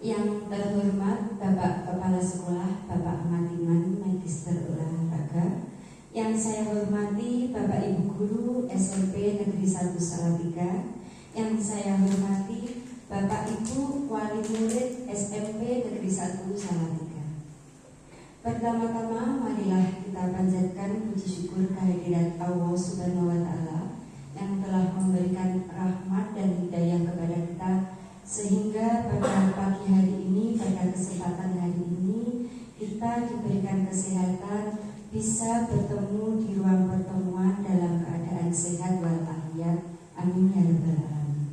Yang terhormat Bapak Kepala Sekolah, Bapak Matiman, Magister Olahraga. Yang saya hormati Bapak Ibu Guru SMP Negeri 1 Salatiga. Yang saya hormati Bapak Ibu Wali Murid SMP Negeri 1 Salatiga. Pertama-tama marilah kita panjatkan puji syukur kehadirat Allah Subhanahu wa Ta'ala yang telah memberikan rahmat dan hidayah kepada kita, sehingga pada pagi hari ini, pada kesempatan hari ini, kita diberikan kesehatan, bisa bertemu di ruang pertemuan dalam keadaan sehat walafiat. Amin ya rabbal alamin.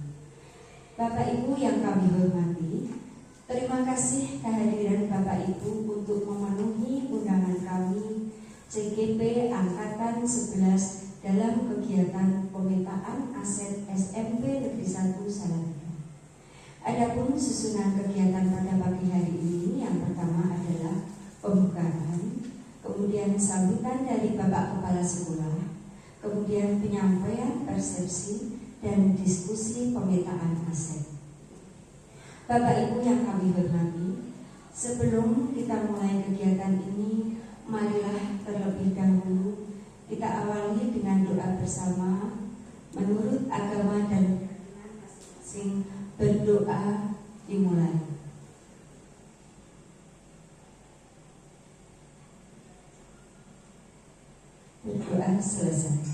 Bapak Ibu yang kami hormati, terima kasih kehadiran Bapak Ibu untuk memenuhi undangan kami CGP Angkatan 11 dalam kegiatan pemetaan aset SMP Negeri 1 Salatiga. Adapun susunan kegiatan pada pagi hari ini, yang pertama adalah pembukaan, kemudian sambutan dari Bapak Kepala Sekolah, kemudian penyampaian persepsi dan diskusi pemetaan aset. Bapak Ibu yang kami hormati, sebelum kita mulai kegiatan ini, marilah terlebih dahulu kita awali dengan doa bersama menurut agama dan masing-masing. Berdoa dimulai. Berdoa selesai.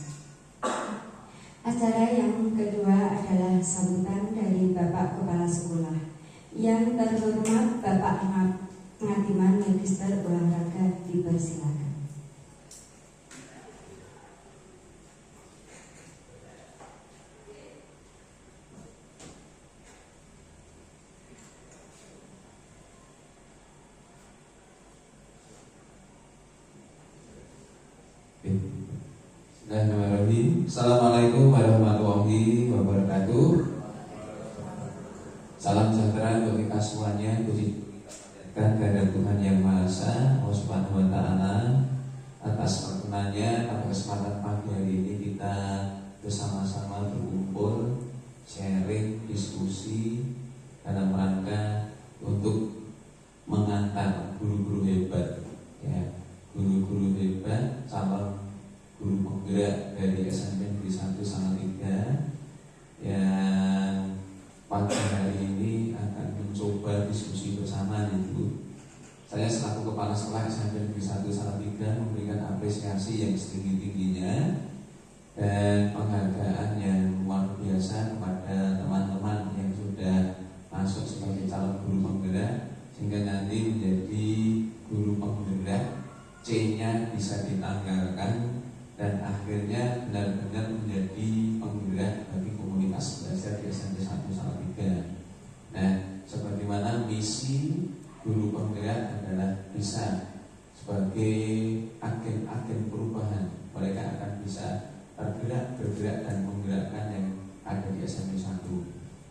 Acara yang kedua adalah sambutan dari Bapak Kepala Sekolah. Yang terhormat Bapak Ngatiman Magister Olahraga, dipersilakan. Assalamualaikum warahmatullahi wabarakatuh. Salam sejahtera untuk kita semuanya. Puji kehadirat Tuhan Yang Maha Esa, Allah Subhanahu wa Ta'ala, atas perkenannya pada kesempatan pagi hari ini kita bersama-sama berkumpul, sharing, diskusi dalam rangka untuk mengantar guru-guru hebat, ya, guru-guru hebat, calon guru penggerak dari SMP Negeri 1 Salatiga yang pagi hari ini akan mencoba diskusi bersama itu. Saya selaku Kepala Sekolah SMP Negeri 1 Salatiga memberikan apresiasi yang setinggi-tingginya dan penghargaan yang luar biasa kepada teman-teman yang sudah masuk sebagai calon guru penggerak, sehingga nanti menjadi guru penggerak, C-nya bisa ditanggalkan dan akhirnya benar-benar menjadi penggerak bagi komunitas belajar di SMP 1 Salatiga. Nah, sebagaimana misi guru penggerak adalah bisa sebagai agen-agen perubahan, mereka akan bisa bergerak dan menggerakkan yang ada di SMP 1.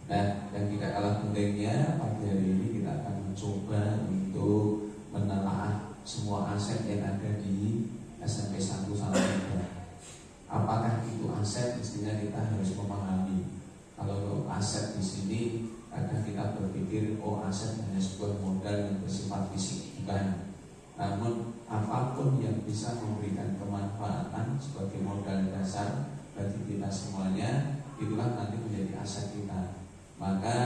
Nah, yang tidak kalah pentingnya, pagi hari ini kita akan mencoba untuk menelaah semua aset yang ada di SMP 1 Salatiga. Apakah itu aset? Mestinya kita harus memahami. Kalau aset di sini kadang kita berpikir, oh aset hanya sebuah modal yang bersifat fisik, bukan. Namun apapun yang bisa memberikan kemanfaatan sebagai modal dasar bagi kita semuanya, itulah nanti menjadi aset kita. Maka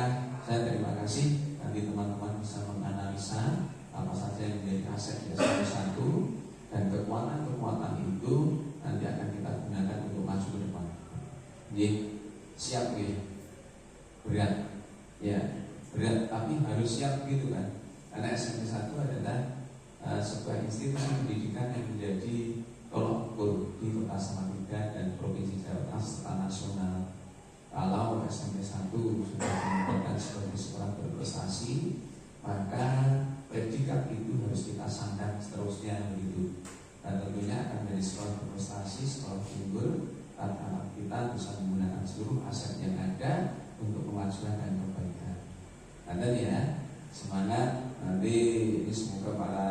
saya terima kasih nanti teman-teman bisa menganalisa apa saja yang menjadi aset di SMP 1, dan kekuatan-kekuatan itu nanti akan kita gunakan untuk maju ke depan. Jadi siap gitu, berat, ya berat, tapi harus siap gitu kan. Karena SMP 1 adalah sebuah institusi pendidikan yang menjadi tolok ukur di Kota Salatiga dan Provinsi Jawa Tengah serta nasional. Kalau SMP 1 sudah dinyatakan sebagai sekolah berprestasi, maka predikat itu harus kita sandang seterusnya begitu. Dan tentunya akan menjadi sekolah berprestasi, sekolah unggul, anak kita bisa menggunakan seluruh aset yang ada untuk kemajuan dan perbaikan. Dan ya, semangat nanti ini, semoga para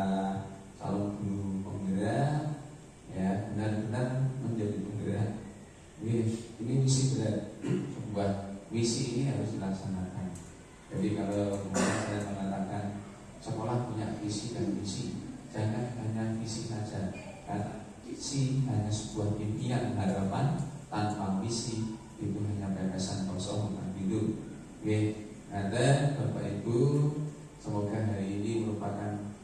calon guru penggerak ya benar-benar menjadi penggerak. Ini misi berat, sebuah misi ini harus dilaksanakan. Jadi kalau saya mengatakan saja Bapak Ibu, semoga hari ini merupakan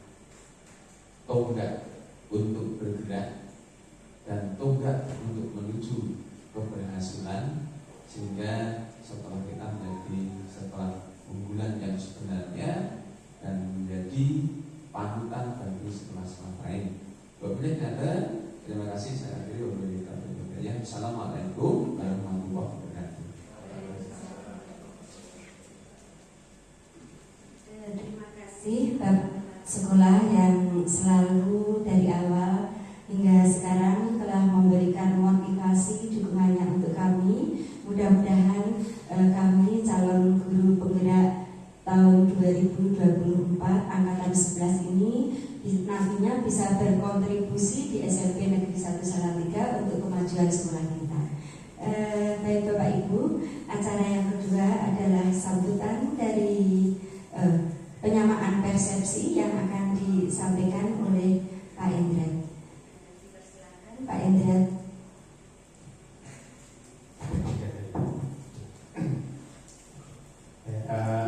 tonggak untuk bergerak dan tonggak untuk menuju keberhasilan, sehingga setelah kita menjadi setelah unggulan yang sebenarnya dan menjadi panutan bagi setelah lain. Wabillahi taufiq. Terima kasih. Saya akhiri wabillahi taufiq. Assalamualaikum warahmatullahi wabarakatuh. Terima kasih Bapak Sekolah yang selalu dari awal hingga sekarang telah memberikan motivasi dukungannya untuk kami. Mudah-mudahan kami calon guru penggerak tahun 2024 angkatan 11 ini nantinya bisa berkontribusi di SMP Negeri 1 Salatiga untuk kemajuan sekolah kita. Baik Bapak Ibu, acara yang kedua adalah sambutan dari penyamaan persepsi yang akan disampaikan oleh Pak Endret. Silakan Pak Endret.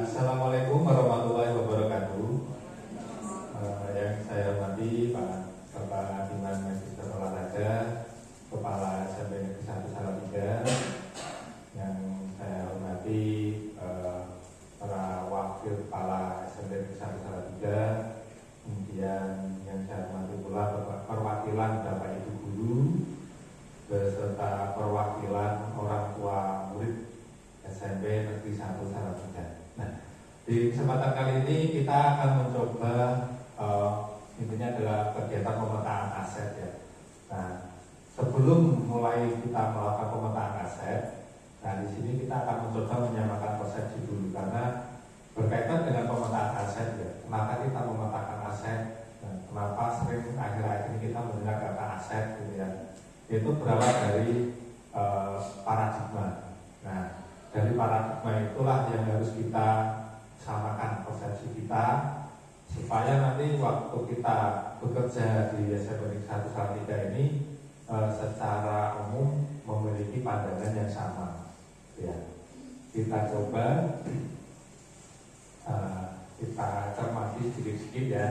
Assalamualaikum warahmatullahi wabarakatuh. Yang saya hormati Bapak Diman Magister Olahraga, Kepala SMP Negeri 1 Salatiga. Yang saya hormati para wakil kepala SMP Negeri 1 Salatiga. Kemudian yang saya hormati pula perwakilan Bapak Ibu guru beserta perwakilan orang tua murid SMP Negeri 1 Salatiga. Nah, di kesempatan kali ini kita akan mencoba intinya adalah kegiatan pemetaan aset ya. Nah, sebelum mulai kita melakukan pemetaan aset, nah di sini kita akan mencoba menyamakan persepsi dulu karena berkaitan dengan pemetaan aset ya. Kenapa kita memetakan aset? Nah, kenapa sering akhir-akhir ini kita mendengar kata aset gitu ya? Itu berawal dari paradigma. Nah, dari paradigma itulah yang harus kita samakan persepsi kita supaya nanti waktu kita bekerja di SMP Negeri 1 Salatiga ini secara umum memiliki pandangan yang sama. Ya, kita coba kita cermati sedikit-sedikit ya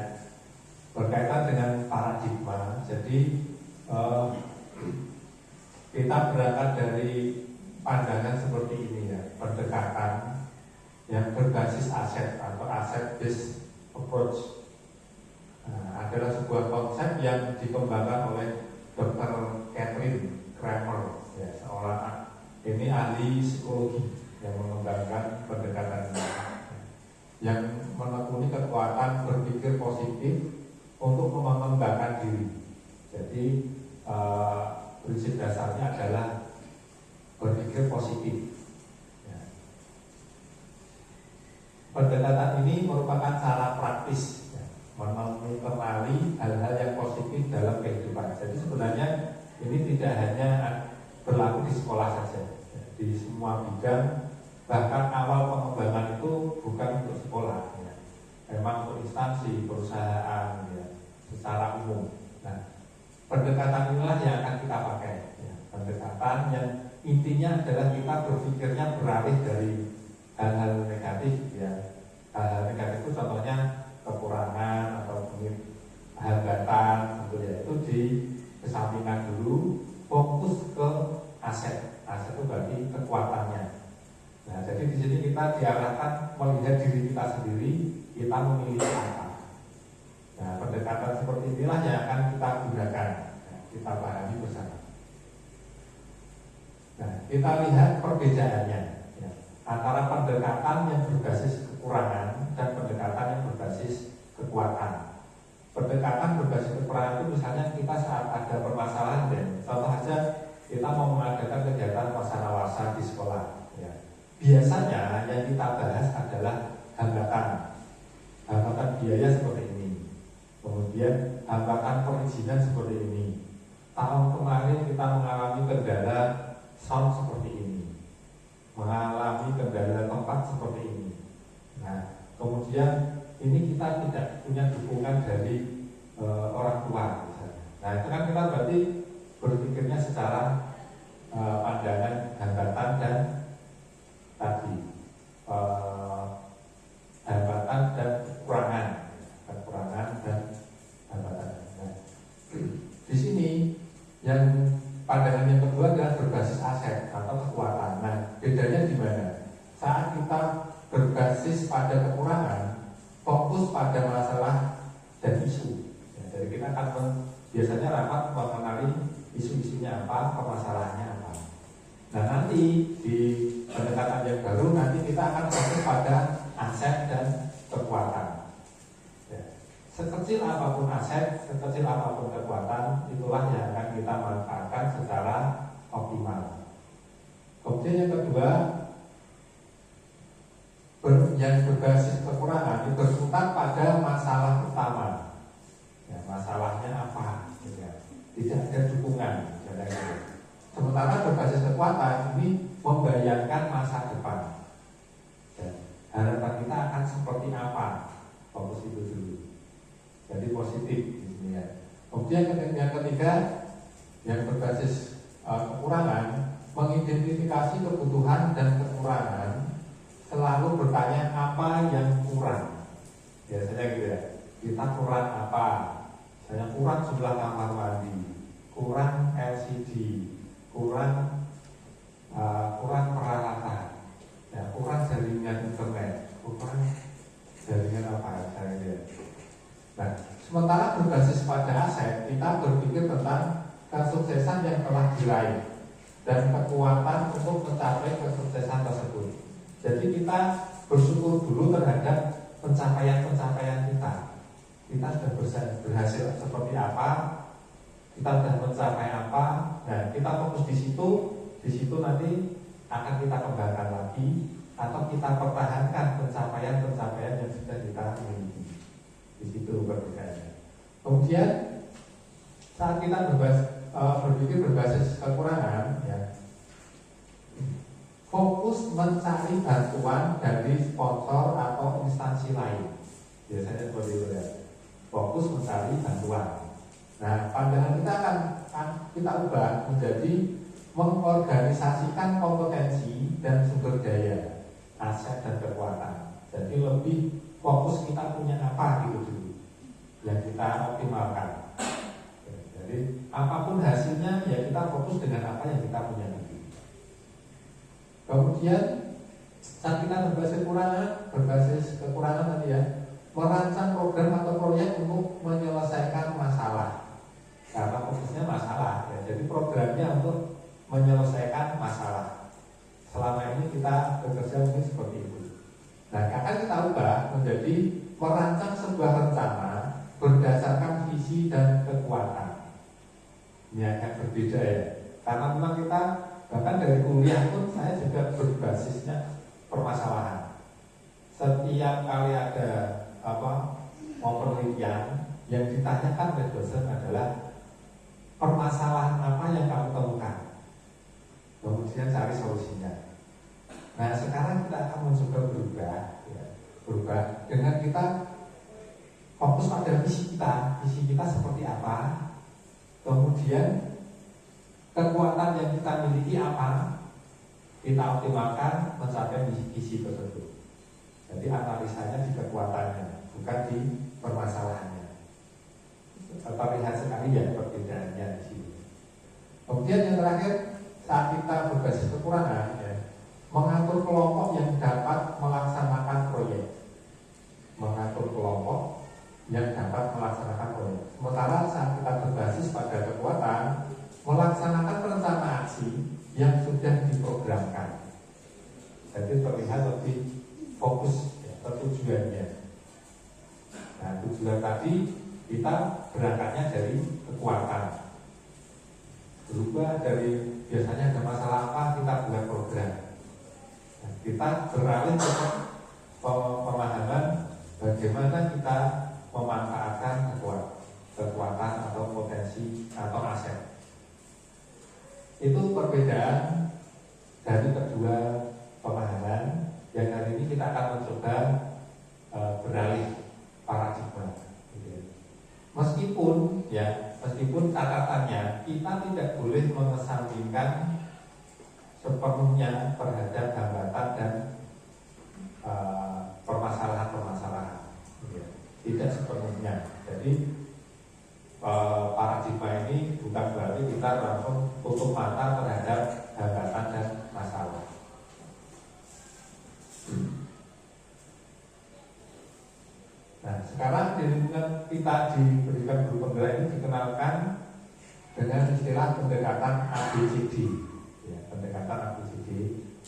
berkaitan dengan paradigma. Jadi kita berangkat dari pandangan seperti ini ya, pendekatan yang berbasis aset atau asset based approach. Adalah sebuah konsep yang dikembangkan oleh Dr. Catherine Kramer ya, seorang ini ahli psikologi yang mengembangkan pendekatan ini, yang menekuni kekuatan berpikir positif untuk mengembangkan diri. Jadi prinsip dasarnya adalah berpikir positif. Ya. Pendekatan ini merupakan cara praktis ya, mengenali hal-hal yang positif dalam kehidupan. Jadi sebenarnya ini tidak hanya berlaku di sekolah saja, ya, di semua bidang. Bahkan awal pengembangan itu bukan untuk sekolah, ya. Memang untuk instansi, perusahaan, ya, secara umum. Nah, pendekatan inilah yang akan kita pakai. Ya. Pendekatan yang intinya adalah kita berpikirnya beralih dari hal-hal negatif ya. Hal-hal negatif itu contohnya kekurangan atau mungkin hambatan gitu ya. Itu dikesampingkan dulu, fokus ke aset. Aset itu berarti kekuatannya. Nah, jadi di sini kita diarahkan melihat diri kita sendiri, kita memiliki apa. Nah, pendekatan seperti inilah yang akan kita gunakan, kita pahami bersama. Nah, kita lihat perbedaannya ya, antara pendekatan yang berbasis kekurangan dan pendekatan yang berbasis kekuatan. Pendekatan berbasis kekurangan itu misalnya kita saat ada permasalahan dan contoh aja kita mau mengadakan kegiatan wasana-wasa di sekolah ya. Biasanya yang kita bahas adalah hambatan biaya seperti ini, kemudian hambatan perizinan seperti ini. Tahun kemarin kita mengalami kendala sound seperti ini, mengalami kendala tempat seperti ini. Nah, kemudian ini kita tidak punya dukungan dari orang tua misalnya. Nah, itu kan kita berarti berpikirnya secara pandangan hambatan dan tadi kekurangan fokus pada masalah dan isu. Ya, jadi kita akan biasanya rapat mengenali isu-isunya apa, permasalahannya apa. Nah nanti di pendekatan yang baru nanti kita akan fokus pada aset dan kekuatan. Ya. Sekecil apapun aset, sekecil apapun kekuatan, itulah yang akan kita manfaatkan secara optimal. Kemudian yang kedua, yang berbasis kekurangan itu berputar pada masalah utama. Ya, masalahnya apa? Ya. Tidak ada dukungan. Sementara berbasis kekuatan ini membayangkan masa depan. Dan harapan kita akan seperti apa? Fokus itu dulu. Jadi positif di sini ya. Kemudian yang ketiga, yang berbasis kekurangan, mengidentifikasi kebutuhan dan kekurangan, selalu bertanya apa yang kurang. Biasanya gitu ya. Kita kurang apa? Misalnya kurang jumlah kamar mandi, kurang LCD, kurang peralatan, ya, kurang jaringan internet, kurang jaringan apa misalnya. Nah, sementara berbasis pada aset, kita berpikir tentang kesuksesan yang telah diraih dan kekuatan untuk mencapai kesuksesan tersebut. Jadi kita bersyukur dulu terhadap pencapaian-pencapaian kita. Kita sudah berhasil seperti apa, kita sudah mencapai apa. Nah, kita fokus di situ nanti akan kita kembangkan lagi atau kita pertahankan pencapaian-pencapaian yang sudah kita miliki. Di situ perbedaannya. Kemudian saat kita berpikir berbasis kekurangan, ya, fokus mencari bantuan dari sponsor atau instansi lain. Biasanya seperti itu ya. Fokus mencari bantuan. Nah, pandangan kita akan kita ubah menjadi mengorganisasikan kompetensi dan sumber daya, aset dan kekuatan. Jadi lebih fokus kita punya apa gitu dulu yang kita optimalkan. Jadi apapun hasilnya ya kita fokus dengan apa yang kita punya dulu. Kemudian saat kita berbasis kekurangan tadi ya, merancang program atau proyek untuk menyelesaikan masalah. Karena fokusnya masalah ya. Jadi programnya untuk menyelesaikan masalah. Selama ini kita bekerja mungkin seperti itu. Nah, akan kita ubah menjadi merancang sebuah rencana berdasarkan visi dan kekuatan. Ini akan berbeda ya. Karena memang kita bahkan dari kuliah pun saya juga berbasisnya permasalahan. Setiap kali ada mau penelitian, yang ditanyakan oleh dosen adalah permasalahan apa yang kamu temukan, kemudian cari solusinya. Nah, sekarang kita akan mencoba berubah dengan kita fokus pada visi kita seperti apa, kemudian kekuatan yang kita miliki apa, kita optimalkan mencapai visi tersebut. Jadi analisanya di kekuatannya, bukan di permasalahannya. Terlihat sekali ya perbedaannya di sini. Kemudian yang terakhir, saat kita berbasis kekurangan, ya, mengatur kelompok yang dapat melaksanakan proyek. Sementara saat kita berbasis pada kekuatan, melaksanakan rencana aksi yang sudah diprogramkan. Jadi terlihat lebih fokus ya, tujuannya. Nah, tujuan tadi kita berangkatnya dari kekuatan. Berubah dari biasanya ada masalah apa, kita buat program. Nah, kita beralih ke pemahaman bagaimana kita memanfaatkan kekuatan atau potensi atau aset. Itu perbedaan dari kedua pemahaman yang hari ini kita akan mencoba beralih paradigma. Meskipun catatannya kita tidak boleh mengesampingkan sepenuhnya terhadap hambatan dan permasalahan-permasalahan. Tidak sepenuhnya. Jadi paradigma ini bukan berarti kita langsung tutup mata terhadap hambatan dan masalah. Nah, sekarang di lingkungan kita di pendidikan guru penggerak ini dikenalkan dengan istilah pendekatan ABCD, ya, pendekatan ABCD,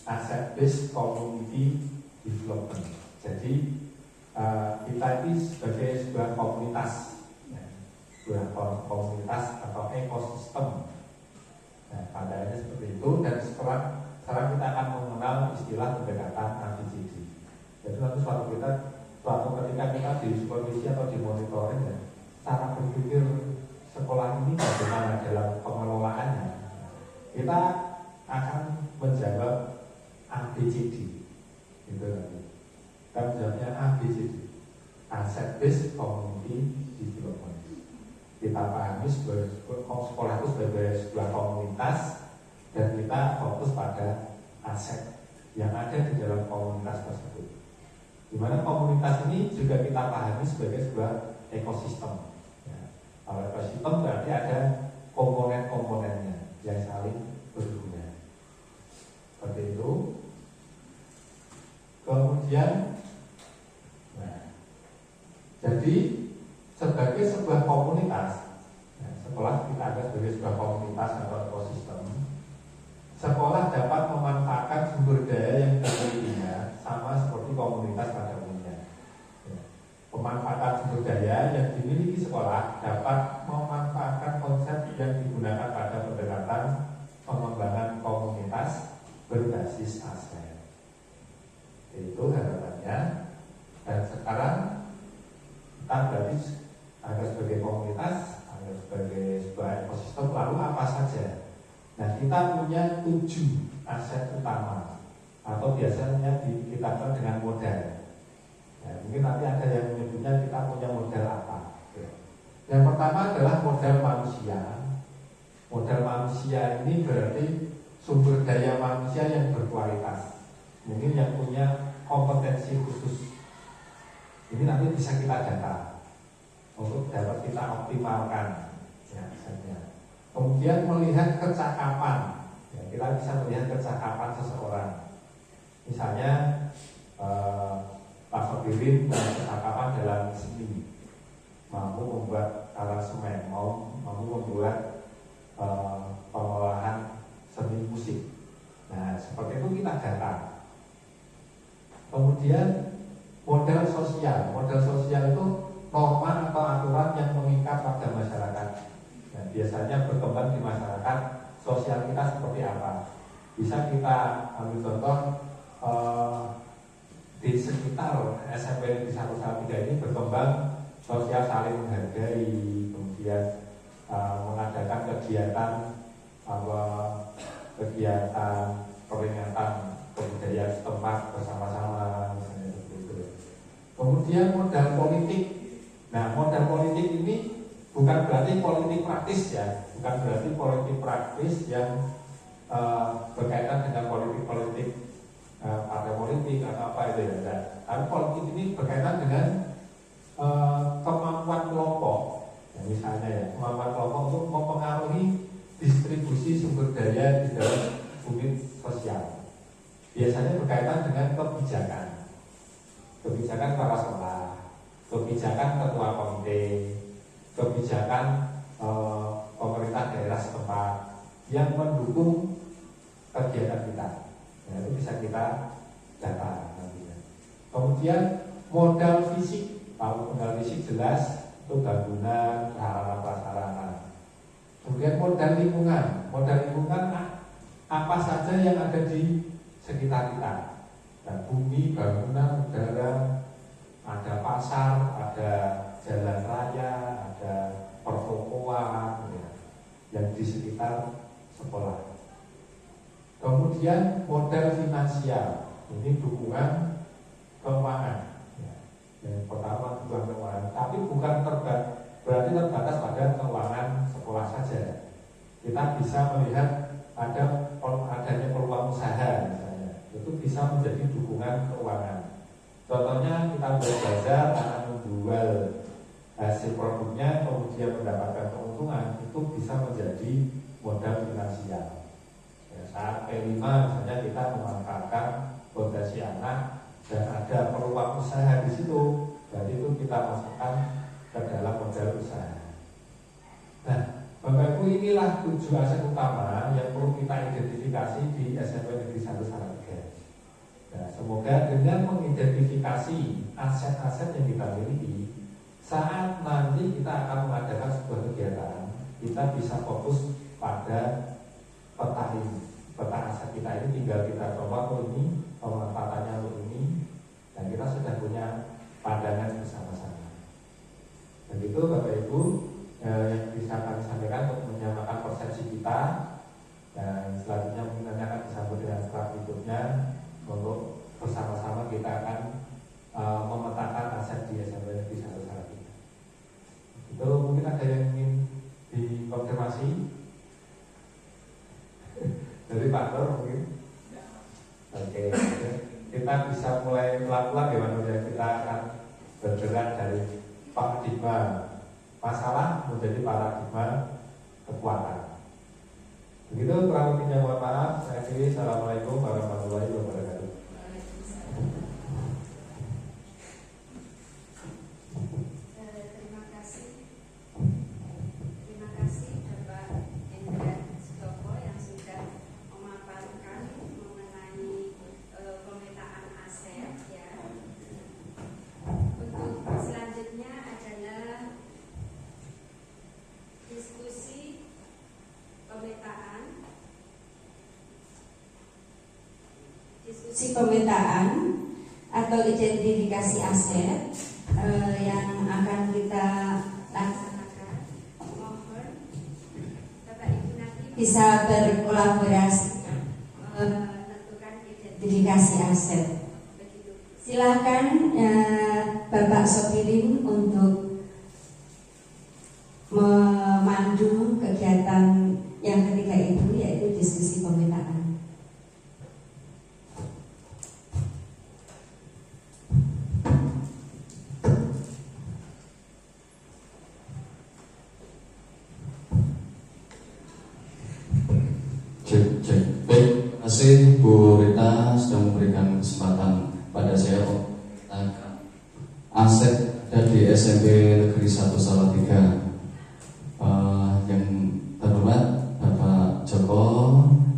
Asset Based Community Development. Jadi kita ini sebagai sebuah komunitas, ya, sebuah komunitas atau ekosistem. Nah, padanya seperti itu. Dan sekarang kita akan mengenal istilah pendekatan ABCD. Jadi nanti suatu ketika kita di supervisi atau di monitoring, ya, cara berpikir sekolah ini bagaimana dalam pengelolaannya, kita akan menjawab ABCD, gitu kan? Kita menjawabnya ABCD, Asset Based Community Development. Kita pahami sekolah itu sebagai sebuah komunitas dan kita fokus pada aset yang ada di dalam komunitas tersebut. Di mana komunitas ini juga kita pahami sebagai sebuah ekosistem. Kalau ekosistem berarti ada komponen-komponennya yang saling berhubungan. Seperti itu. Kemudian, jadi sebagai sebuah komunitas, sekolah kita ada sebagai sebuah komunitas atau ekosistem. Sekolah dapat memanfaatkan sumber daya yang dimilikinya sama seperti komunitas pada umumnya. Pemanfaatan sumber daya yang dimiliki sekolah dapat memanfaatkan konsep yang digunakan pada pendekatan pengembangan komunitas berbasis aset. Itu harapannya. Dan sekarang kita berarti ada sebagai komunitas, ada sebagai sebuah ekosistem. Lalu apa saja? Nah, kita punya 7 aset utama atau biasanya kita kenal dengan modal. Ya, mungkin nanti ada yang menyebutnya kita punya modal apa. Yang pertama adalah modal manusia. Modal manusia ini berarti sumber daya manusia yang berkualitas. Mungkin yang punya kompetensi khusus. Ini nanti bisa kita data untuk dapat kita optimalkan, ya, misalnya. Kemudian melihat kecakapan, ya, kita bisa melihat kecakapan seseorang. Misalnya Pak Sobirin punya kecakapan dalam seni, mampu membuat aransemen, mampu membuat pengolahan seni musik. Nah, seperti itu kita data. Kemudian modal sosial itu norma atau aturan yang mengikat pada masyarakat. Nah, biasanya berkembang di masyarakat, sosial kita seperti apa? Bisa kita ambil contoh di sekitar SMP di 113 ini berkembang sosial saling menghargai, kemudian mengadakan kegiatan peringatan kebudayaan setempat bersama-sama, misalnya seperti itu. Kemudian modal politik. Nah, modal politik ini bukan berarti politik praktis, ya, bukan berarti politik praktis yang berkaitan dengan politik partai politik atau apa itu, ya. Tapi politik ini berkaitan dengan kemampuan kelompok, ya, misalnya, ya, kemampuan kelompok untuk mempengaruhi distribusi sumber daya di dalam unit sosial. Biasanya berkaitan dengan kebijakan kepala sekolah, kebijakan ketua komite, kebijakan pemerintah daerah setempat yang mendukung kegiatan kita. Nah, itu bisa kita data nantinya. Kemudian modal fisik, kalau modal fisik jelas itu bangunan, sarana-prasarana. Kemudian modal lingkungan apa saja yang ada di sekitar kita. Nah, bumi, bangunan, udara, ada pasar, ada jalan raya, ada pertokoan, ya, yang di sekitar sekolah. Kemudian modal finansial, ini dukungan keuangan. Ya, yang pertama dukungan keuangan, tapi bukan berarti terbatas pada keuangan sekolah saja. Kita bisa melihat adanya peluang usaha, misalnya, itu bisa menjadi dukungan keuangan. Contohnya kita belajar akan menjual hasil produknya, kemudian mendapatkan keuntungan, itu bisa menjadi modal finansial. Ya, saat P5 misalnya kita memanfaatkan fondasi anak dan ada peluang usaha di situ, jadi itu kita kita masukkan ke dalam modal usaha. Nah, Bapak Ibu, inilah 7 aset utama yang perlu kita identifikasi di SMP Negeri 1 Salatiga. Nah, semoga dengan mengidentifikasi aset-aset yang kita miliki, saat nanti kita akan mengadakan sebuah kegiatan, kita bisa fokus pada peta ini. Peta aset kita ini tinggal kita coba ini, pemanfaatannya untuk ini, dan kita sudah punya pandangan bersama-sama. Dan itu Bapak Ibu yang bisa kami sampaikan untuk menyamakan persepsi kita, dan selanjutnya mungkin nanti akan disambut dengan strat berikutnya untuk bersama-sama kita akan memetakan aset di SMP Negeri 1 Salatiga. Itu mungkin ada yang ingin dikonfirmasi dari Pak Nur mungkin. Oke, kita bisa mulai pelan-pelan ya, kita akan bergerak dari paradigma masalah menjadi paradigma kekuatan. Begitu kurang lebihnya, mohon maaf. Saya akhiri. Assalamualaikum warahmatullahi wabarakatuh. Terima kasih Bapak Hendra Sutoko yang sudah memaparkan mengenai pemetaan aset ya. Untuk selanjutnya adalah diskusi pemetaan atau identifikasi aset yang akan kita laksanakan. Mohon Bapak Ibu nanti bisa berkolaborasi menentukan identifikasi aset. Silakan Bapak Sopirin untuk memandu kegiatan yang ketiga itu, yaitu diskusi pemetaan. Baik, terima kasih Bu Rita sudah memberikan kesempatan pada saya untuk aset dari SMP Negeri 1 Salatiga. Yang terhormat Bapak Joko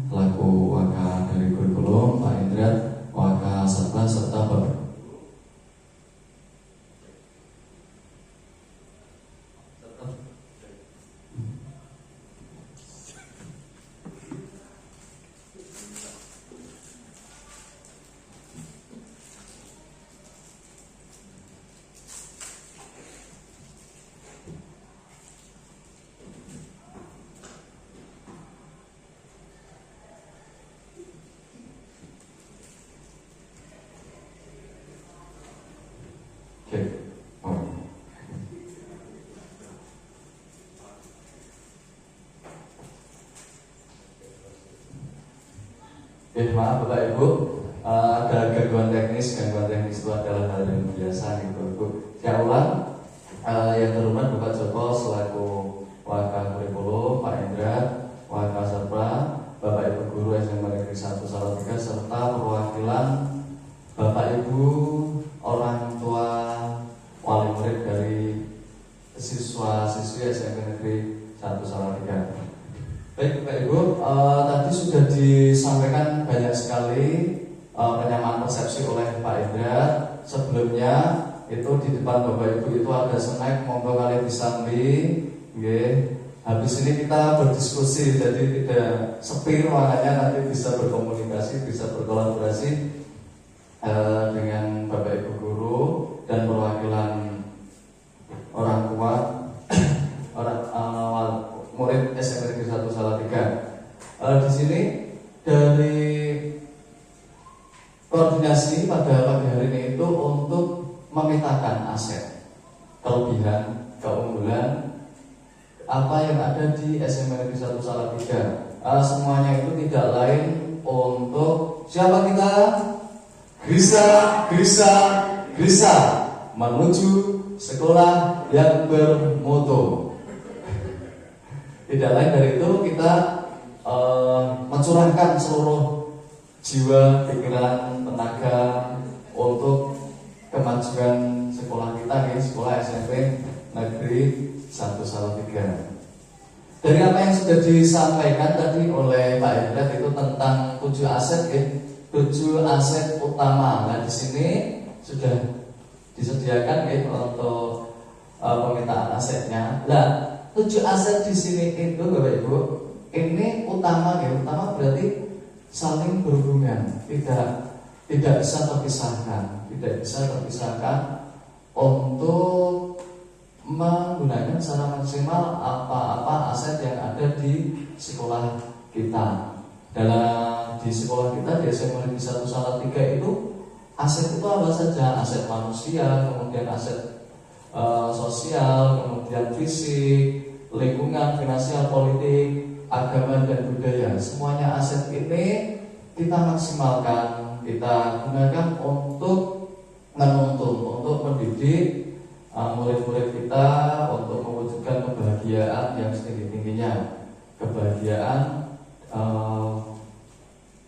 selaku Waka dari kurikulum, Pak Indra Waka Satwa, serta Bapak maaf Bapak Ibu, ada gangguan teknis itu adalah hal yang biasa gitu Bu. Saya ulang, yang terhormat Bapak Joko selaku Waka kurikulum, Pak Indra Waka Satwa, Bapak Ibu guru SMP Negeri 1 Salatiga, serta perwakilan Bapak Ibu orang tua wali murid dari siswa-siswi SMP Negeri 1 Salatiga. Baik Bapak Ibu, tadi sudah disampaikan banyak sekali penyamaan persepsi oleh Pak Indra. Sebelumnya itu di depan Bapak Ibu itu ada snack, monggo kalian disambi. Habis ini kita berdiskusi, jadi tidak sepi ruangannya, nanti bisa berkomunikasi, bisa berkolaborasi dengan Bapak Ibu guru dan perwakilan orang tua murid SMP Negeri 1 Salatiga. Di sini dari koordinasi pada pagi hari ini itu untuk memetakan aset, kelebihan, keunggulan apa yang ada di SMP Negeri 1 Salatiga. Semuanya itu tidak lain untuk siapa kita? Grisa menuju sekolah yang bermutu. Tidak lain dari itu, kita mencurahkan seluruh jiwa, pikiran, tenaga untuk kemajuan sekolah kita ya, sekolah SMP Negeri 1 Salatiga. Dari apa yang sudah disampaikan tadi oleh Pak Hendra itu tentang 7 aset ya, 7 aset utama. Nah di sini sudah disediakan ya untuk pemetaan asetnya. Nah 7 aset di sini itu Bapak Ibu ini utama ya, utama berarti saling berhubungan, tidak bisa terpisahkan untuk menggunakan secara maksimal apa-apa aset yang ada di sekolah kita. Di sekolah kita di SMA Negeri 1 Salatiga itu aset itu apa saja? Aset manusia, kemudian aset sosial, kemudian fisik, lingkungan, finansial, politik, agama dan budaya. Semuanya aset ini kita maksimalkan, kita gunakan untuk menuntun, untuk mendidik murid-murid kita untuk mewujudkan kebahagiaan yang setinggi-tingginya, kebahagiaan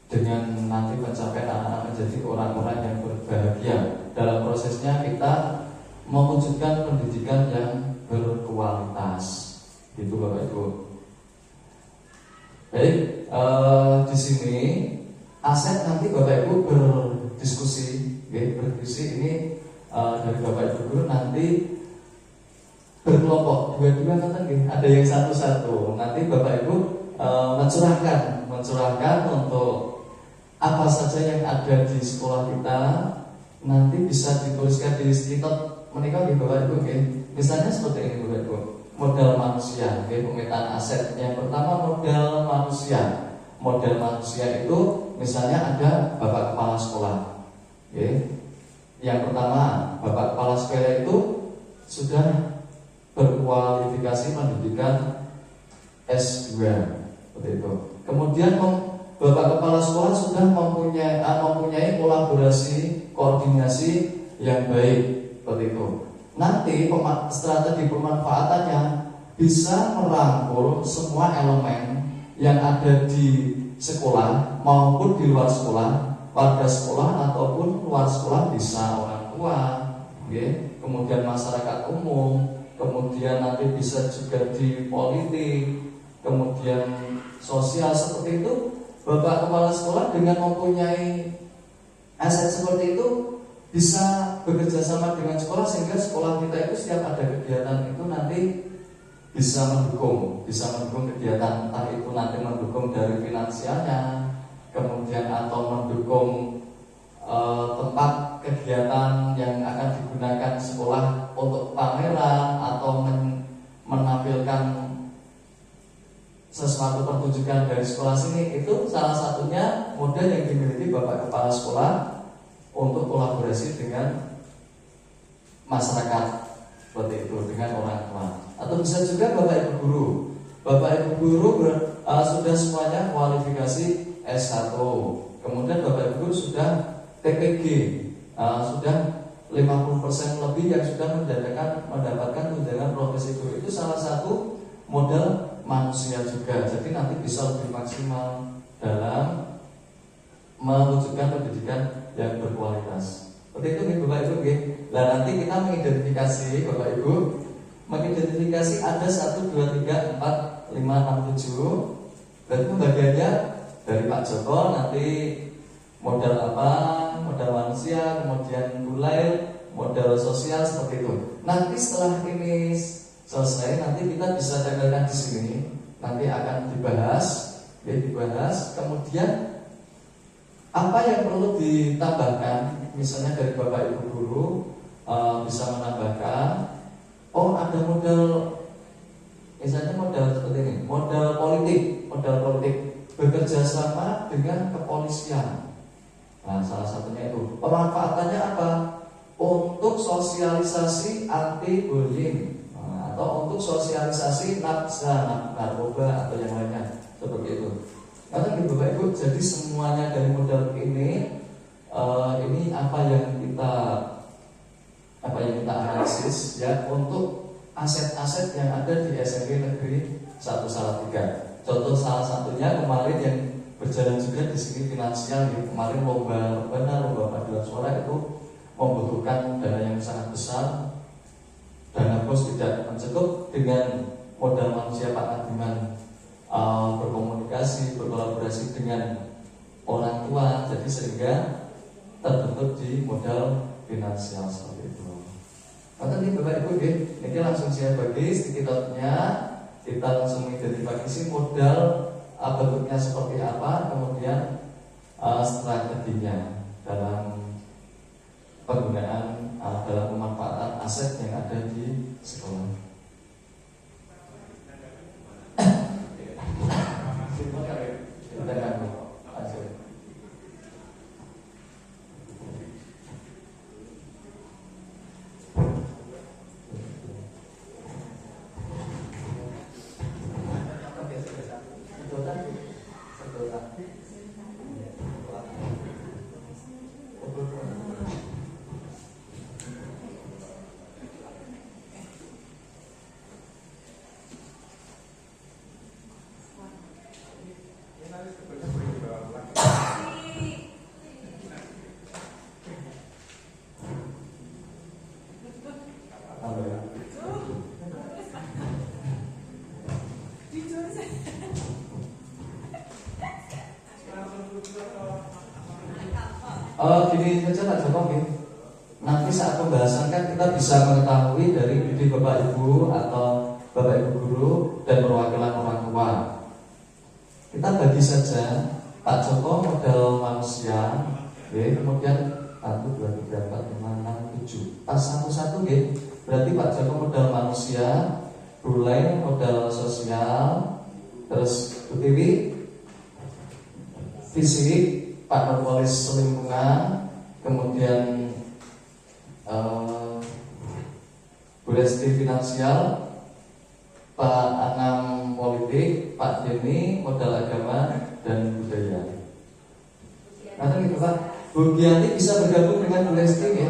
dengan nanti pencapaian anak-anak menjadi orang-orang yang berbahagia. Dalam prosesnya kita mewujudkan pendidikan yang berkualitas, gitu Bapak Ibu. Baik, di sini aset nanti Bapak Ibu berdiskusi ini dari Bapak Ibu guru nanti berkelompok dua-dua nanti ada yang satu-satu. Nanti Bapak Ibu mencurahkan untuk apa saja yang ada di sekolah kita, nanti bisa dituliskan di stiker menikah di Bapak Ibu. Misalnya seperti ini Bapak Ibu, modal manusia, pemetaan aset. Yang pertama modal manusia. Modal manusia itu misalnya ada Bapak Kepala Sekolah. Yang pertama, Bapak Kepala Sekolah itu sudah berkualifikasi pendidikan S2, seperti itu. Kemudian Bapak Kepala Sekolah sudah mempunyai kolaborasi, koordinasi yang baik, seperti itu. Nanti strategi pemanfaatannya bisa merangkul semua elemen yang ada di sekolah maupun di luar sekolah, warga sekolah ataupun luar sekolah, bisa orang tua, kemudian masyarakat umum, kemudian nanti bisa juga di politik, kemudian sosial, seperti itu. Bapak Kepala Sekolah dengan mempunyai aset seperti itu bisa bekerja sama dengan sekolah, sehingga sekolah kita itu setiap ada kegiatan itu nanti bisa mendukung kegiatan, entah itu nanti mendukung dari finansialnya, kemudian atau mendukung tempat kegiatan yang akan digunakan sekolah untuk pameran atau menampilkan sesuatu pertunjukan dari sekolah sini. Itu salah satunya model yang dimiliki Bapak Kepala Sekolah untuk kolaborasi dengan masyarakat, seperti itu, dengan orang tua. Atau bisa juga Bapak Ibu guru sudah semuanya kualifikasi S1, kemudian Bapak Ibu guru sudah TPG, sudah 50% lebih yang sudah mendapatkan tunjangan profesi guru. Itu salah satu modal manusia juga. Jadi nanti bisa lebih maksimal dalam mewujudkan pendidikan yang berkualitas. Seperti itu nih Bapak Ibu. Nah nanti kita mengidentifikasi Bapak Ibu, ada 1, 2, 3, 4, 5, 6, 7. Berarti pembagiannya dari Pak Joko nanti modal apa, modal manusia, kemudian nilai, modal sosial, seperti itu. Nanti setelah ini selesai, nanti kita bisa tempelkan di sini. Nanti akan dibahas. Kemudian apa yang perlu ditambahkan, misalnya dari Bapak Ibu guru bisa menambahkan, ada modal, misalnya modal seperti ini, modal politik bekerja sama dengan kepolisian. Nah, salah satunya itu pemanfaatannya apa? Untuk sosialisasi anti bullying, atau untuk sosialisasi narkoba atau yang lainnya, seperti itu. Karena Bapak Ibu, jadi semuanya dari modal ini apa yang kita analisis ya, untuk aset-aset yang ada di SMP Negeri 1 Salatiga. Contoh salah satunya kemarin yang berjalan juga di sini finansial, kemarin lomba paduan suara itu membutuhkan dana yang sangat besar, dana bos tidak mencukup, dengan modal manusia Pak Adiman berkomunikasi, berkolaborasi dengan orang tua, jadi sehingga terbentuk di modal finansial seperti itu. Maka ini Bapak Ibu, ini langsung saya bagi sedikitnya, kita langsung identifikasi modal bentuknya seperti apa, kemudian strateginya dalam penggunaan dalam pemanfaatan aset yang ada di sekolah. Gini saja Pak Joko, nanti saat pembahasan kan kita bisa mengetahui dari ide Bapak Ibu atau Bapak Ibu guru dan perwakilan orang tua. Kita bagi saja Pak Joko modal manusia, kemudian 1, 2, 3, 4, 5, 6, 7 pas satu-satu, berarti Pak Joko modal manusia, Buleng modal sosial, terus Bu Tiwi fisik, Pak Nurwalis lingkungan, kemudian Bu Resti finansial, Pak Anam politik, Pak Denny modal agama dan budaya. Nanti gitu Pak, Bu Gianti bisa bergabung dengan Bu Resti ya,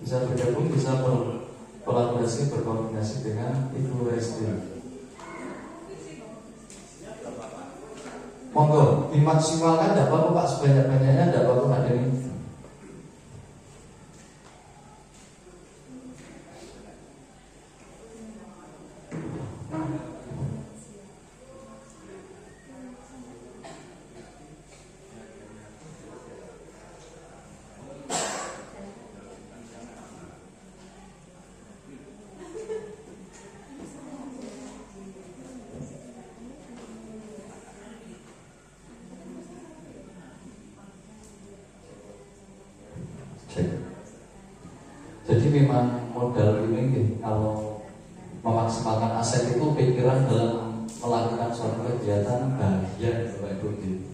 bisa bergabung, bisa berkolaborasi, berkoordinasi dengan Ibu Resti. Monggo dimaksimalkan, tidak apa-apa Pak, sebanyak-banyaknya tidak apa-apa Pak Denny. Jadi memang modal ini kalau memaksimalkan aset itu pikiran dalam melakukan suatu kegiatan bahagia Bapak Ibu.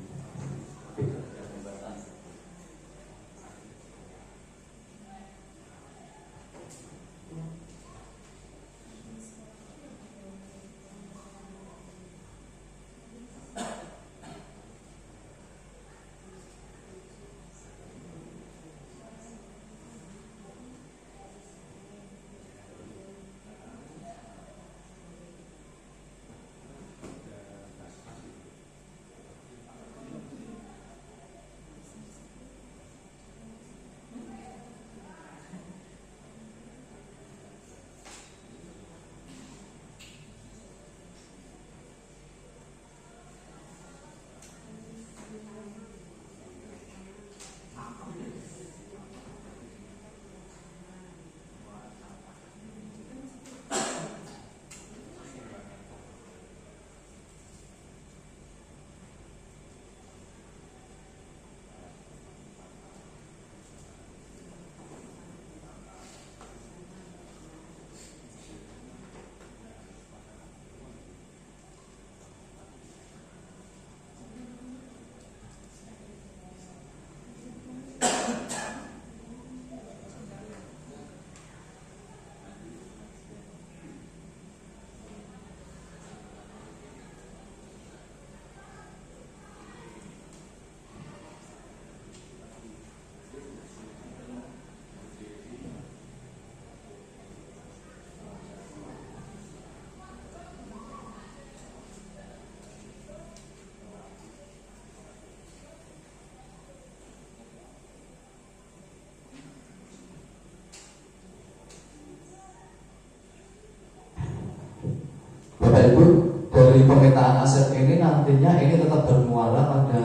dari pemetaan aset ini nantinya ini tetap bermuara pada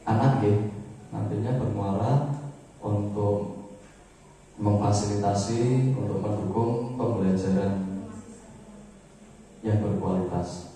anak ya, nantinya bermuara untuk memfasilitasi, untuk mendukung pembelajaran yang berkualitas.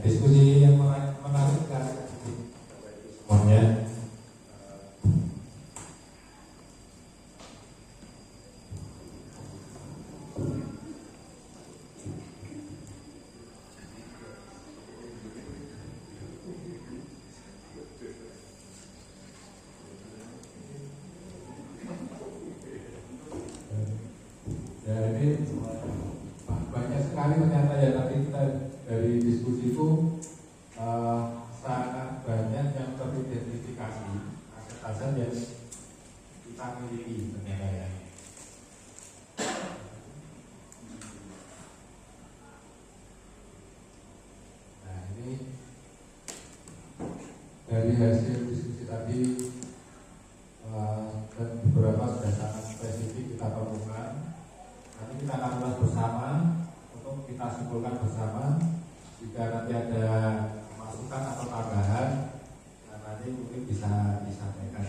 Diskusi yang menarik kan semuanya. Jadi banyak sekali ternyata ya, tadi kita dari diskusi itu sangat banyak yang teridentifikasi aset-aset yang kita miliki ternyata ya. Nah ini dari hasil diskusi tadi dan beberapa sudah sangat spesifik kita temukan. Nanti kita akan ulas bersama untuk kita simpulkan bersama. Jika nanti ada masukan atau tambahan, nah nanti mungkin bisa disampaikan.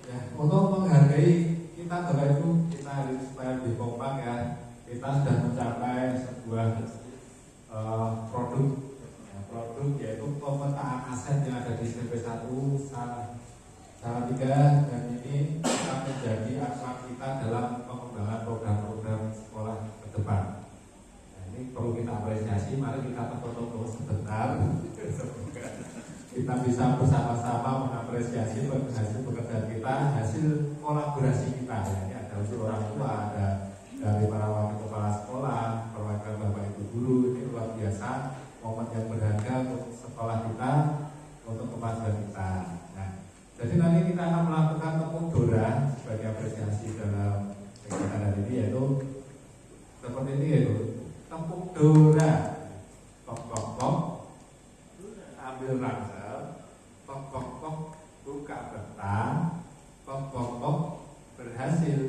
Ya, untuk menghargai kita Bapak Ibu, kita harus supaya lebih kompak ya. Kita sudah mencapai sebuah produk yaitu pemetaan aset yang ada di SMP1 salah 3, dan ini akan menjadi acuan kita dalam pengembangan program-program sekolah ke depan. Perlu kita apresiasi, mari kita foto-foto sebentar. Kita bisa bersama-sama mengapresiasi hasil pekerjaan kita, hasil kolaborasi kita. Ini ada unsur orang tua, ada dari para wakil kepala sekolah, perwakilan Bapak Ibu guru. Ini luar biasa, momen yang berharga untuk sekolah kita, untuk kemajuan kita. Nah, jadi nanti kita akan melakukan tepuk dora sebagai apresiasi dalam kegiatan hari ini, yaitu seperti ini yaitu tepuk dora, kok, ambil ransel, kok, buka peta, kok, berhasil.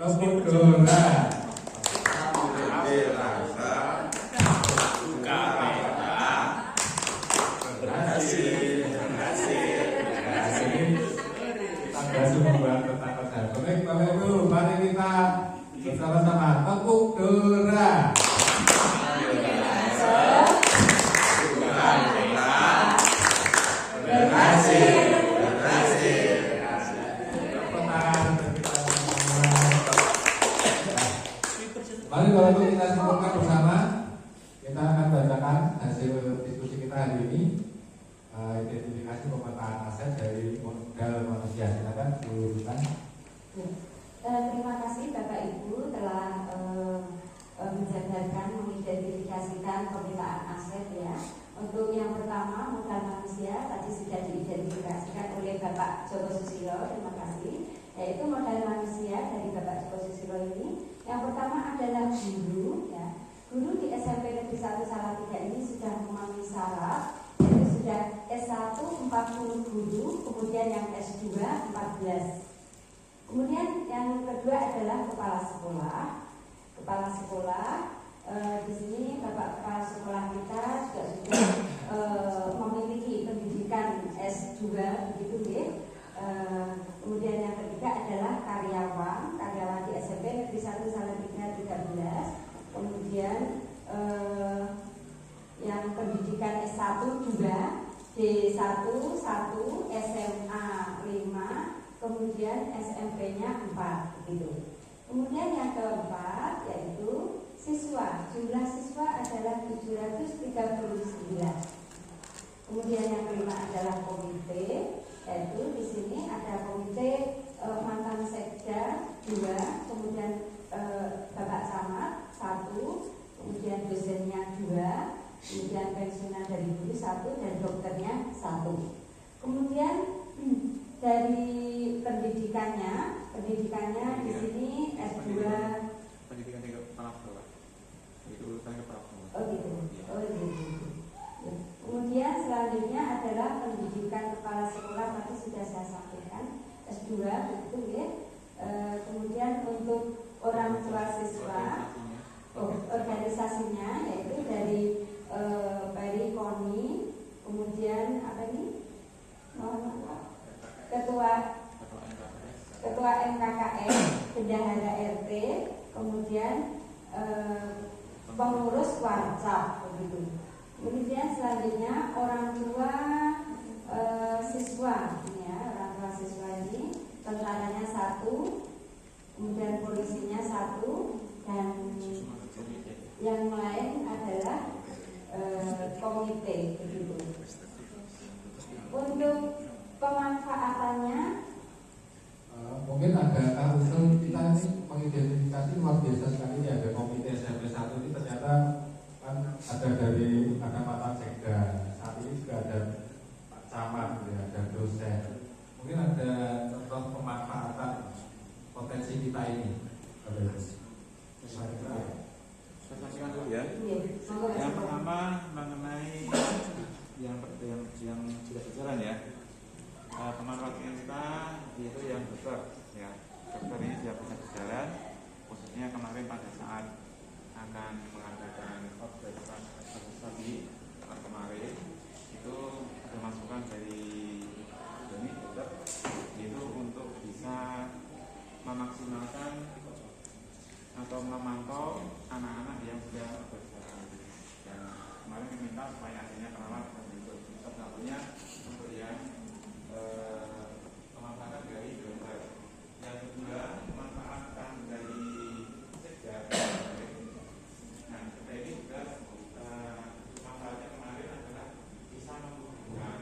Tepuk dora, ambil ransel, buka peta, berhasil. Berhasil membuat peta kerja. Baik Bapak Ibu, mari kita bersama-sama tepuk dora. Berhasil. Mari Bapak Ibu kita simpulkan bersama. Kita akan bacakan hasil diskusi kita hari ini. Identifikasi pemetaan aset dari modal manusia. Silakan Bu Rutan. Terima kasih Bapak Ibu telah menjabarkan mengidentifikasikan pemetaan aset ya. Untuk yang pertama modal manusia tadi sudah diidentifikasikan oleh Bapak Joko Susilo. Terima kasih. Yaitu modal manusia dari Bapak Joko Susilo ini. Yang pertama adalah guru ya. Guru di SMP Negeri 1 Salatiga ini sudah memenuhi syarat, yaitu sudah S1 40 yang S2 14. Kemudian yang kedua adalah kepala sekolah. Kepala sekolah di sini Bapak Kepala Sekolah kita juga sudah memiliki pendidikan S2 begitu ya. Kemudian yang ketiga adalah karyawan di SMP Negeri 1 Salatiga 13. Kemudian yang pendidikan S1 juga D1 1, SMA 5, kemudian SMP-nya 4 gitu. Kemudian yang keempat yaitu siswa. Jumlah siswa adalah 739. Kemudian yang kelima adalah komite, yaitu di sini ada komite mantan sekda 2, kemudian Bapak Camat 1, kemudian dosennya 2, kemudian pensiunan dari guru 1 dan dokternya 1. Kemudian dari pendidikannya di sini S2 pendidikan tingkat kepala sekolah. Itu urutan kepala sekolah. Oh gitu. Kemudian selanjutnya adalah pendidikan kepala sekolah, tadi sudah saya sampaikan S2 begitu ya. Kemudian untuk orang tua siswa organisasinya yaitu dari Peri Koni, kemudian apa ini? Ketua MKKS, bendahara RT, kemudian pengurus warcap begitu. Kemudian selanjutnya orang tua siswa, ini ya, orang tua siswa ini tentaranya 1, kemudian polisinya 1, dan yang lain adalah komite begitu. Untuk pemanfaatannya Mungkin ada usul kita ini mengidentifikasi luar biasa sekali ya, ada komite SMP 1 ini ternyata kan ada dari kacamata sekda, saat ini juga ada Pak Camat, ya, ada dosen. Mungkin ada contoh pemanfaatan potensi kita ini. Saya sampaikan dulu ya. Yang pertama mengenai yang sudah berjalan ya. Pemanfaatan kita yaitu yang dokter ya. Dokter ini sudah bisa berjalan, khususnya kemarin pada saat akan mengadakan observasi kemarin itu ada masukan dari Doni dokter itu untuk bisa memaksimalkan atau memantau anak-anak yang sudah berjalan. Dan kemarin meminta supaya adanya perawat dan itu satunya untuk yang pemanfaatan dari dokter. Yang kedua pemanfaatan dari sekda. Nah, sekda ini juga manfaatnya kemarin adalah bisa menghubungkan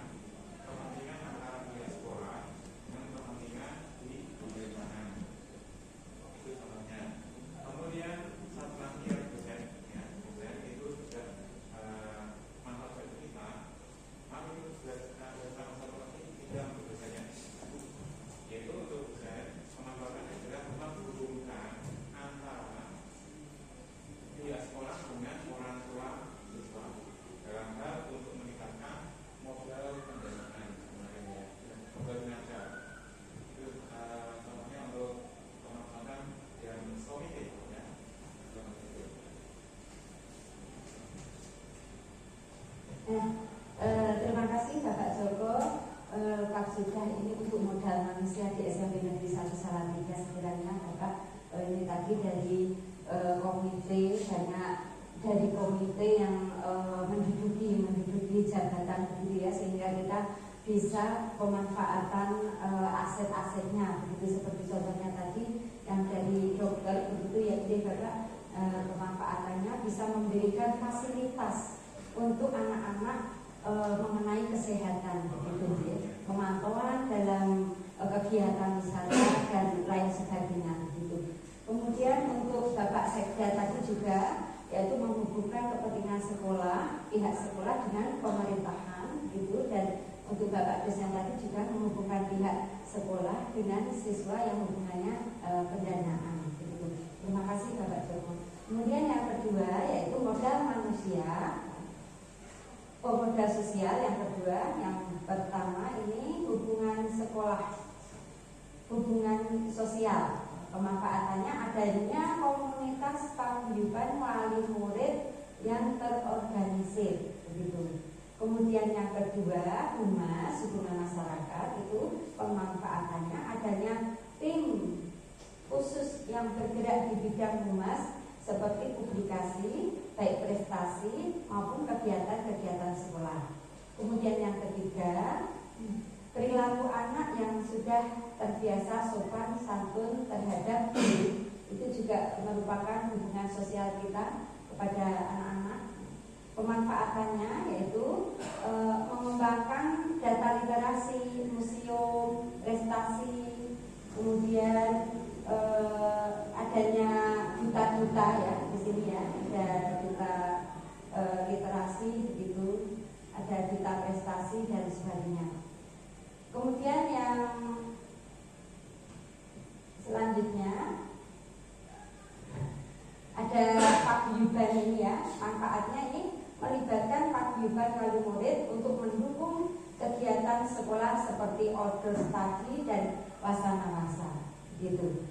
kepentingan antara pihak sekolah dengan kepentingan di pemerintahan. Itu contohnya. Kemudian satu lagi yang dosen, ya, dosen itu juga manfaat bagi kita. Kami itu sudah salah satu lagi tidak untuk dosennya, yaitu untuk dosen pemanfaatannya adalah menghubungkan antara pihak sekolah dengan orang tua siswa dalam hal untuk meningkatkan modal pendanaan kemarin ya, modal tenaga. Itu contohnya untuk pemanfaatan yang komite ya. Terima kasih Bapak Joko. Sudah ini untuk modal manusia di SMP Negeri 1 Salatiga sekiranya Bapak ini tadi dari komite banyak dari komite yang menduduki jabatan begitu ya, sehingga kita bisa pemanfaatan aset-asetnya begitu, seperti contohnya tadi yang dari dokter begitu ya, jadi Bapak pemanfaatannya bisa memberikan fasilitas untuk anak-anak mengenai kesehatan begitu ya, pemantauan dalam kegiatan wisata dan lain sebagainya begitu. Kemudian untuk Bapak Sekda tadi juga yaitu menghubungkan kepentingan sekolah, pihak sekolah dengan pemerintahan gitu, dan untuk Bapak dosen tadi juga menghubungkan pihak sekolah dengan siswa yang hubungannya pendanaan gitu. Terima kasih Bapak Joko. Kemudian yang kedua yaitu modal manusia. Modal sosial yang kedua yang pertama ini hubungan sekolah, hubungan sosial. Pemanfaatannya adanya komunitas paguyuban wali murid yang terorganisir, begitu. Kemudian yang kedua, humas, hubungan masyarakat, itu pemanfaatannya adanya tim khusus yang bergerak di bidang humas seperti publikasi, baik prestasi maupun kegiatan-kegiatan sekolah. Kemudian yang ketiga, perilaku anak yang sudah terbiasa sopan santun terhadap guru, itu juga merupakan hubungan sosial kita kepada anak-anak. Pemanfaatannya yaitu mengembangkan data literasi, museum, prestasi, kemudian adanya duta-duta ya di sini ya, ada duta literasi begitu, ada duta prestasi dan sebagainya. Kemudian yang selanjutnya ada paguyuban ini ya, manfaatnya ini melibatkan paguyuban wali murid untuk mendukung kegiatan sekolah seperti order study dan wasana-wasa gitu.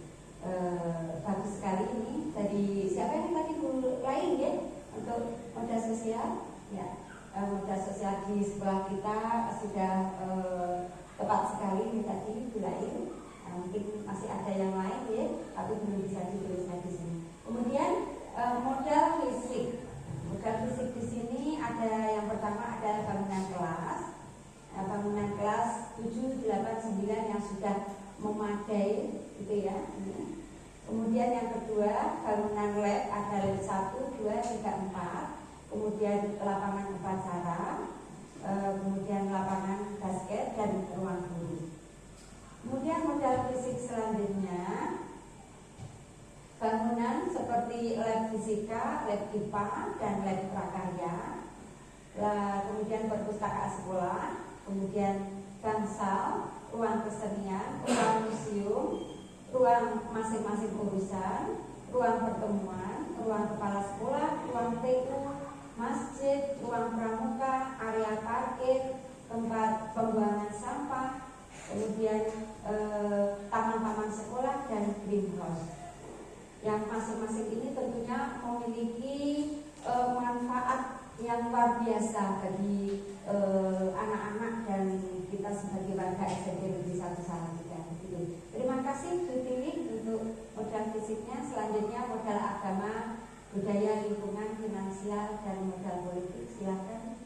Bagus sekali ini dari siapa ini tadi guru lain ya untuk moda sosial ya. Moda sosial di sekolah kita sudah tepat sekali ini tadi Bu Lain. Mungkin masih ada yang lain ya, tapi belum bisa dituliskan di sini. Kemudian modal fisik. Modal fisik di sini ada yang pertama ada bangunan kelas. Bangunan kelas 7, 8, 9 yang sudah memadai gitu ya. Kemudian yang kedua bangunan lab ada lab 1, 2, 3, 4. Kemudian lapangan upacara, kemudian lapangan basket dan ruang guru. Kemudian modal fisik selanjutnya bangunan seperti lab fisika, lab IPA dan lab prakarya. Kemudian perpustakaan sekolah, kemudian bangsal, ruang kesenian, ruang museum, ruang masing-masing urusan, ruang pertemuan, ruang kepala sekolah, ruang TU, masjid, ruang pramuka, area parkir, tempat pembuangan sampah, kemudian taman-taman sekolah dan greenhouse. Yang masing-masing ini tentunya memiliki manfaat yang luar biasa bagi anak-anak dan kita sebagai warga SMP Negeri 1 Salatiga. Terima kasih Bu Tiwi untuk modal fisiknya. Selanjutnya modal agama, budaya, lingkungan, finansial, dan modal politik. Silakan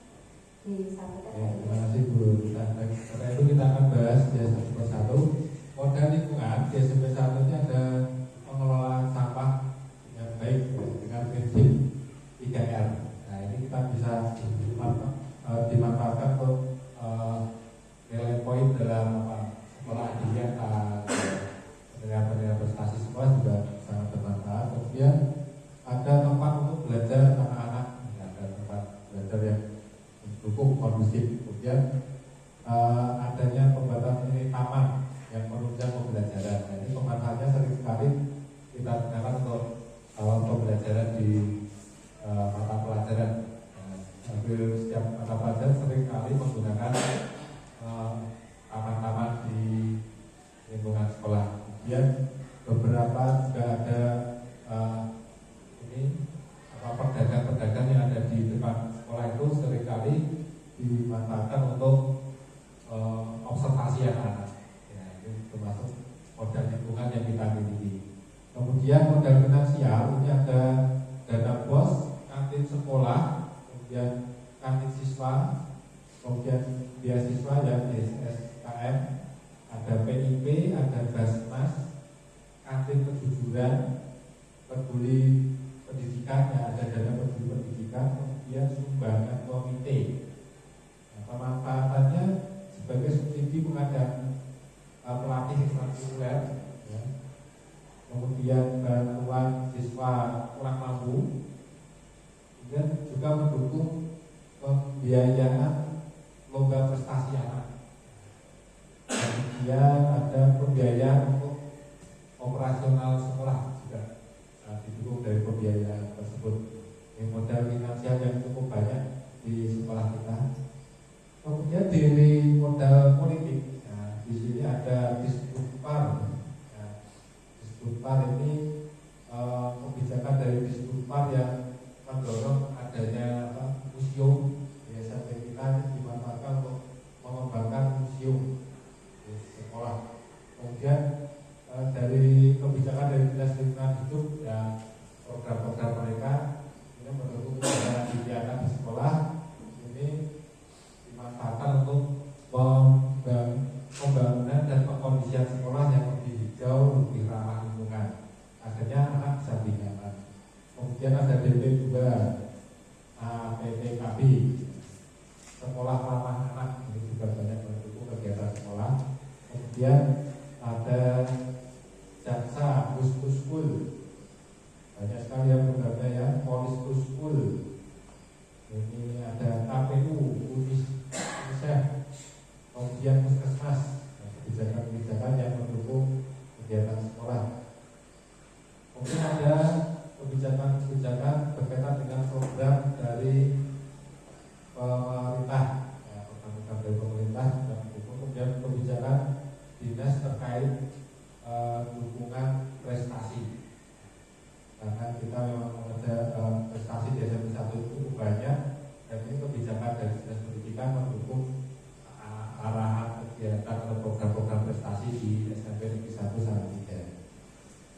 disampaikan. Ya, terima kasih Bu. Setelah itu kita akan bahas dia satu persatu. Modal lingkungan di SMP 1 ini ada pengelolaan sampah yang baik dengan prinsip 3R. Nah ini kita bisa dimanfaatkan untuk nilai poin dalam sekolah adian, penilaian prestasi sekolah juga sangat bermanfaat. Kemudian ada tempat untuk belajar anak-anak, ada tempat belajar yang mendukung kondusif. Kemudian adanya pembatas ini taman yang menunjang pembelajaran. Nah, ini pemanfaatnya sering sekali kita gunakan untuk pembelajaran di mata pelajaran. Hampir setiap mata pelajaran sering kali menggunakan taman-taman di lingkungan sekolah. Kemudian beberapa juga ada pedagang-pedagang yang ada di depan sekolah itu seringkali dimanfaatkan untuk observasi anak-anak. Ya, ini termasuk modal lingkungan yang kita miliki. Kemudian modal finansial ini ada dana bos, kantin sekolah, kemudian kantin siswa, kemudian beasiswa yang SKM, ada PIP, ada Basnas, kantin kejujuran, peduli pendidikan, ya, ada dana peduli pendidikan, kemudian sumbangan komite. Nah, pemanfaatannya sebagai subsidi pengadaan pelatih ekstrakurikuler, ya. Kemudian bantuan siswa kurang mampu, dan juga mendukung pembiayaan lomba prestasi anak. Kemudian ada pembiayaan untuk operasional sekolah juga didukung dari pembiayaan tersebut. Ini modal finansial yang cukup banyak di sekolah kita. Kemudian dari kemudian ada jaksa Puskul, banyak sekali yang lembaga ya, Polis Puskul, ini ada KPU, UNICEF, kemudian Puskesmas, kebijakan-kebijakan yang mendukung kegiatan sekolah. Kemudian ada kebijakan-kebijakan berkaitan dengan program dari pemerintah, ya, program dari pemerintah dan kemudian kebijakan dinas terkait dukungan prestasi. Karena kita memang ada prestasi di SMP 1 itu cukup banyak, dan ini kebijakan dari dinas pendidikan mendukung arahan kegiatan atau program-program prestasi di SMP Negeri 1 Salatiga.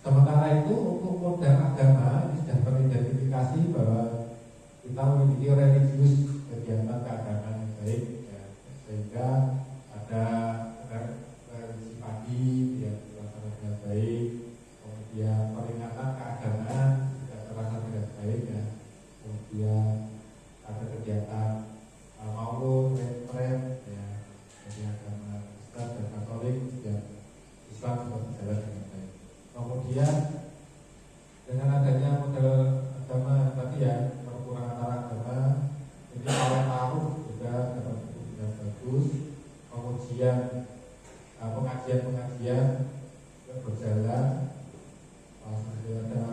Sementara itu untuk modal agama ini sudah teridentifikasi bahwa kita memiliki religius kegiatan keagamaan yang baik, ya, sehingga ada religi pagi yang terlaksana dengan baik, kemudian peringatan keagamaan juga terlaksana dengan baik, ya, kemudian ada kegiatan maulud, retret, ya, dari agama Islam dan Katolik dan Islam juga berjalan dengan baik. Kemudian dengan adanya model agama tadi ya, perkurangan antara agama, ini awal tahun juga dapat dengan bagus. Kemudian pengajian-pengajian juga berjalan, ada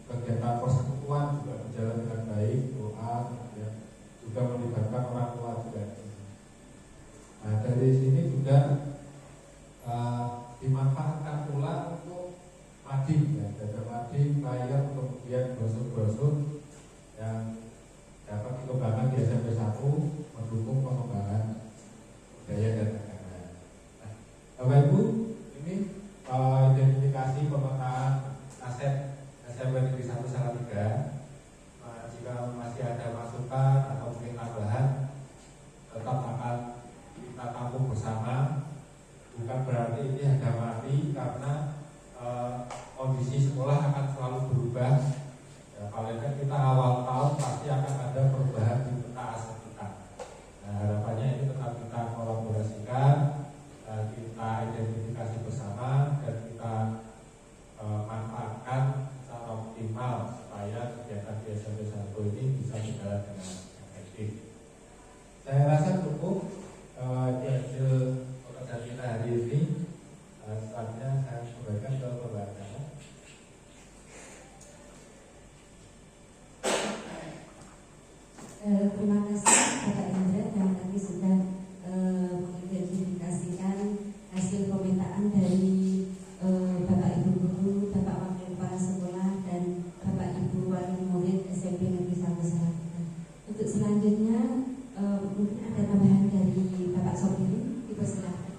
kegiatan persekutuan juga berjalan dengan baik, doa ya, juga melibatkan orang tua juga. Nah dari sini juga dimanfaatkan pula untuk mading, ya, data mading, layar, kemudian brosur-brosur yang dapat dikembangkan di SMP 1 mendukung pengembangan budaya dan agama. Nah, Bapak Ibu, ini identifikasi pemetaan aset SMP Negeri 1 Salatiga. Jika masih ada masukan atau mungkin tambahan, tetap akan kita tampung bersama. Bukan berarti ini harga mati, karena kondisi sekolah akan selalu berubah. Ya, paling kan kita awal tahun pasti akan ada perubahan di peta aset kita. Nah, harapannya ini tetap kita kolaborasikan, kita identifikasi bersama, dan kita manfaatkan secara optimal supaya kegiatan di SMP 1 ini bisa berjalan dengan efektif. Saya rasa cukup hasil pekerjaan kita hari ini. Selanjutnya saya kembalikan ke Bapak. Terima kasih Bapak Indra yang tadi sudah mengidentifikasikan hasil pemetaan dari Bapak Ibu Guru, Bapak Wakil Kepala Sekolah, dan Bapak Ibu Wali Murid SMP Negeri 1 Salatiga. Untuk selanjutnya mungkin ada tambahan dari Bapak Sopiri, dipersilakan.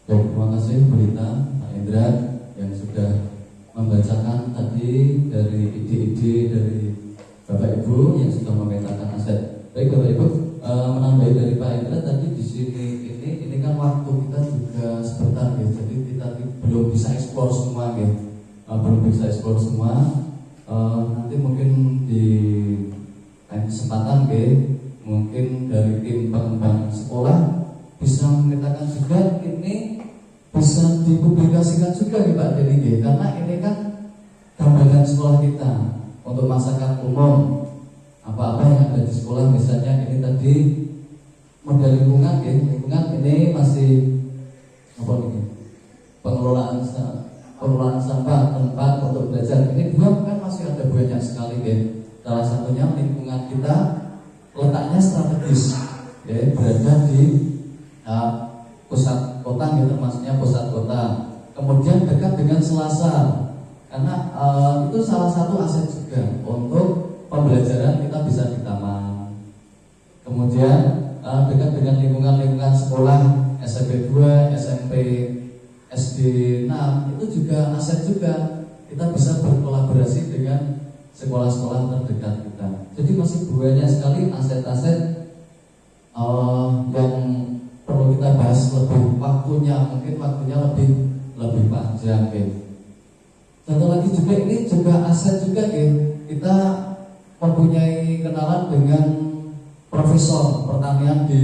Baik, terima kasih Berita Pak Indra yang sudah membacakan tadi dari ide-ide dari Bapak Ibu yang sudah memetakan aset. Baik Bapak Ibu, menambahi dari Pak Indra tadi di sini ini kan waktu kita juga sebentar ya, jadi kita belum bisa eksplor semua ya, belum bisa eksplor semua. Nanti mungkin di lain kesempatan ya, mungkin dari tim pengembang sekolah bisa memetakan juga ini bisa dipublikasikan juga ya Pak Deni ya, karena ini kan gambaran sekolah kita untuk masyarakat umum, apa-apa yang ada di sekolah. Misalnya ini tadi model lingkungan ya, lingkungan ini masih apa ini, pengelolaan sampah, tempat untuk belajar. Ini dua kan masih ada banyak sekali ya. Salah satunya lingkungan kita letaknya strategis ya, berada di pusat kota gitu, maksudnya pusat kota. Kemudian dekat dengan selasar, karena itu salah satu aset juga untuk pembelajaran kita bisa di taman. Kemudian dekat dengan lingkungan sekolah SMP 2, SMP SD 6 itu juga aset juga. Kita bisa berkolaborasi dengan sekolah-sekolah terdekat kita. Jadi masih banyak sekali aset-aset yang perlu kita bahas lebih, mungkin waktunya lebih panjang ya. Satu lagi juga ini juga aset juga ya, kita mempunyai kenalan dengan profesor pertanian di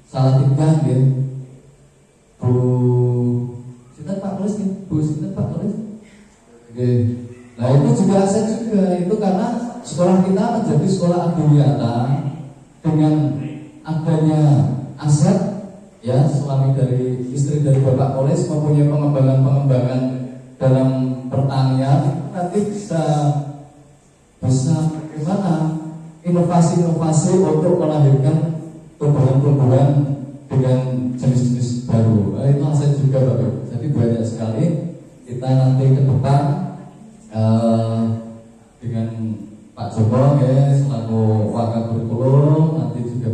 Salatiga ya. Bu Sinten Pak Tulis nih, Bu Sinten Pak Tulis. Oke. Nah itu juga aset juga, itu karena sekolah kita menjadi sekolah adiwiyata dengan adanya aset ya, suami dari istri dari Bapak Polis mempunyai pengembangan dalam pertanian, nanti bisa bagaimana inovasi-inovasi untuk melahirkan tumbuhan-tumbuhan dengan jenis-jenis baru. Nah, itu aset juga Bapak. Jadi banyak sekali kita nanti ke depan dengan Pak Joko ya selaku wakakurikulum nanti juga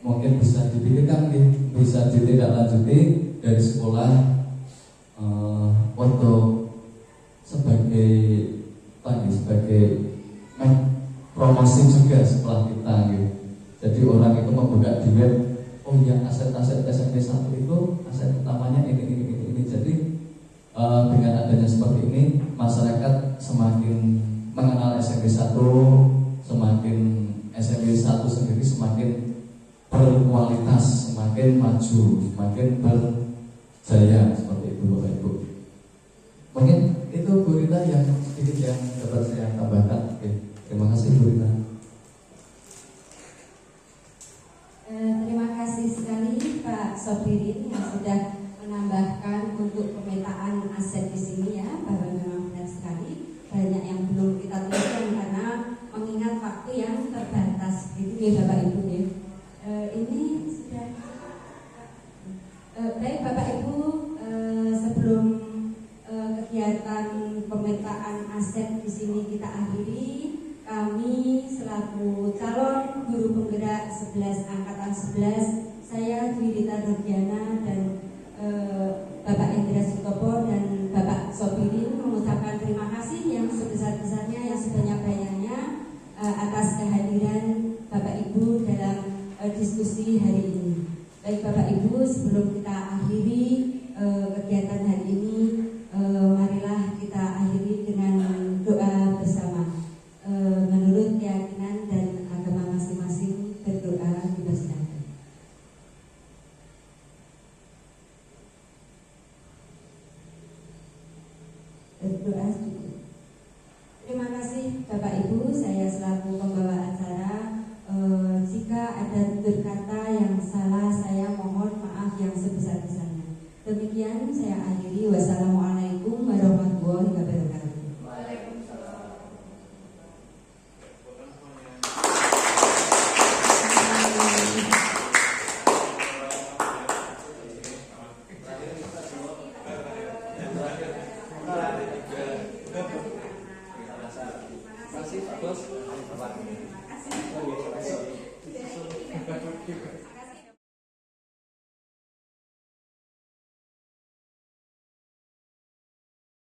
mungkin bisa dipikirkan bisa ditindaklanjuti dari sekolah untuk sebagai promosi juga setelah kita gitu. Jadi orang itu membuka di web, oh ya aset-aset SMP 1 itu aset utamanya ini. Jadi dengan adanya seperti ini masyarakat semakin mengenal SMP 1, semakin SMP 1 sendiri semakin berkualitas, semakin maju, semakin berjaya seperti itu Bapak Ibu. Mungkin itu Bu Rita yang sedikit yang dapat saya tambahkan. Oke, terima kasih Bu Rita. Terima kasih sekali Pak Sobirin yang sudah menambahkan untuk pemetaan aset di sini ya, bahwa memang benar sekali banyak yang belum kita tuliskan karena mengingat waktu yang terbatas. Gitu ya Bapak Ibu ya. Ini sudah baik Bapak Ibu, sebelum kegiatan pemetaan aset di sini kita akhiri, kami selaku calon guru penggerak 11 angkatan 11, saya Dwi Rita Nurdiana dan Bapak Indra Sutopo dan Bapak Sobirin mengucapkan terima kasih yang sebesar-besarnya, yang sebanyak-banyaknya atas kehadiran Bapak Ibu dalam diskusi hari ini. Baik Bapak Ibu, sebelum kita akhiri kegiatan hari ini, marilah kita akhiri dengan doa bersama. Menurut keyakinan dan agama masing-masing, berdoa dipersilakan. Berdoa cukup. Terima kasih Bapak Ibu, saya selaku pembawa acara. Jika ada tutur kata yang salah, saya mohon maaf yang sebesar-besarnya. Demikian saya akhiri. Wassalamualaikum warahmatullahi wabarakatuh. Terima kasih Pak Bos. Terima kasih.